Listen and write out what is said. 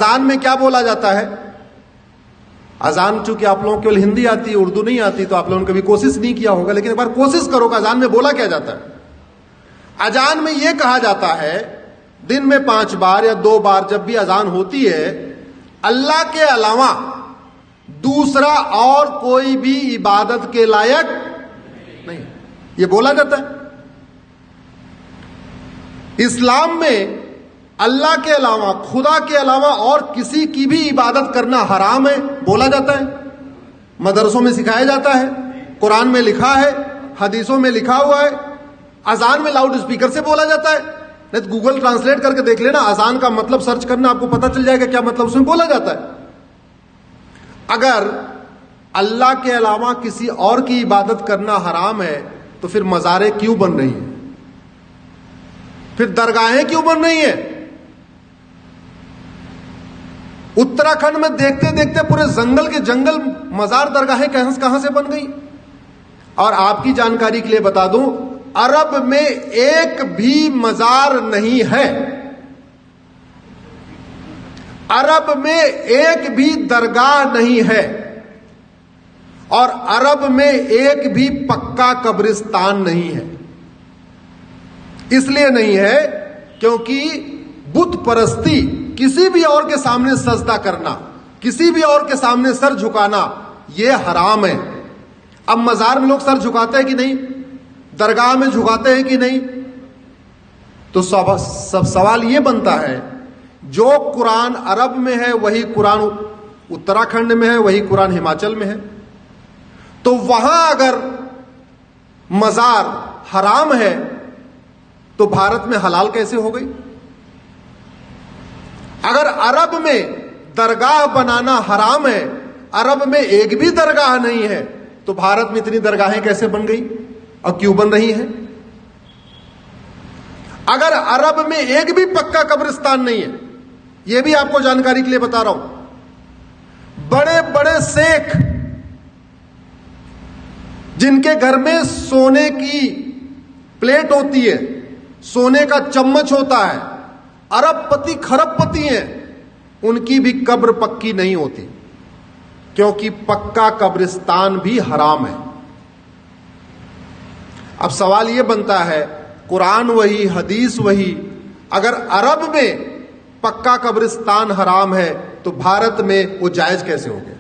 اذان میں کیا بولا جاتا ہے؟ اذان چونکہ آپ لوگوں کو کیول ہندی آتی ہے، اردو نہیں آتی، تو آپ لوگوں نے کبھی کوشش نہیں کیا ہوگا، لیکن ایک بار کوشش کرو کہ اذان میں بولا کیا جاتا ہے۔ اذان میں یہ کہا جاتا ہے دن میں 5 بار یا 2 بار جب بھی اذان ہوتی ہے، اللہ کے علاوہ دوسرا اور کوئی بھی عبادت کے لائق نہیں، یہ بولا جاتا ہے۔ اسلام میں اللہ کے علاوہ، خدا کے علاوہ اور کسی کی بھی عبادت کرنا حرام ہے، بولا جاتا ہے، مدرسوں میں سکھایا جاتا ہے، قرآن میں لکھا ہے، حدیثوں میں لکھا ہوا ہے، اذان میں لاؤڈ اسپیکر سے بولا جاتا ہے، نہیں تو گوگل ٹرانسلیٹ کر کے دیکھ لینا، اذان کا مطلب سرچ کرنا، آپ کو پتہ چل جائے گا کیا مطلب اس میں بولا جاتا ہے۔ اگر اللہ کے علاوہ کسی اور کی عبادت کرنا حرام ہے تو پھر مزاریں کیوں بن رہی ہیں؟ پھر درگاہیں کیوں بن رہی ہیں؟ اتراکھنڈ میں دیکھتے دیکھتے پورے جنگل کے جنگل مزار درگاہیں کہاں سے بن گئی؟ اور آپ کی جانکاری کے لیے بتا دوں، عرب میں ایک بھی مزار نہیں ہے، عرب میں ایک بھی درگاہ نہیں ہے، اور عرب میں ایک بھی پکا قبرستان نہیں ہے۔ اس لیے نہیں ہے کیونکہ بت پرستی، کسی بھی اور کے سامنے سجدہ کرنا، کسی بھی اور کے سامنے سر جھکانا، یہ حرام ہے۔ اب مزار میں لوگ سر جھکاتے ہیں کہ نہیں؟ درگاہ میں جھکاتے ہیں کہ نہیں؟ تو سب سوال یہ بنتا ہے، جو قرآن عرب میں ہے وہی قرآن اتراکھنڈ میں ہے، وہی قرآن ہماچل میں ہے، تو وہاں اگر مزار حرام ہے تو بھارت میں حلال کیسے ہو گئی؟ اگر عرب میں درگاہ بنانا حرام ہے، عرب میں ایک بھی درگاہ نہیں ہے، تو بھارت میں اتنی درگاہیں کیسے بن گئی اور کیوں بن رہی ہیں؟ اگر عرب میں ایک بھی پکا قبرستان نہیں ہے، یہ بھی آپ کو جانکاری کے لیے بتا رہا ہوں، بڑے بڑے شیخ جن کے گھر میں سونے کی پلیٹ ہوتی ہے، سونے کا چمچ ہوتا ہے، ارب پتی کھرب پتی ہیں، ان کی بھی قبر پکی نہیں ہوتی، کیونکہ پکا قبرستان بھی حرام ہے۔ اب سوال یہ بنتا ہے، قرآن وہی، حدیث وہی، اگر عرب میں پکا قبرستان حرام ہے تو بھارت میں وہ جائز کیسے ہو گیا؟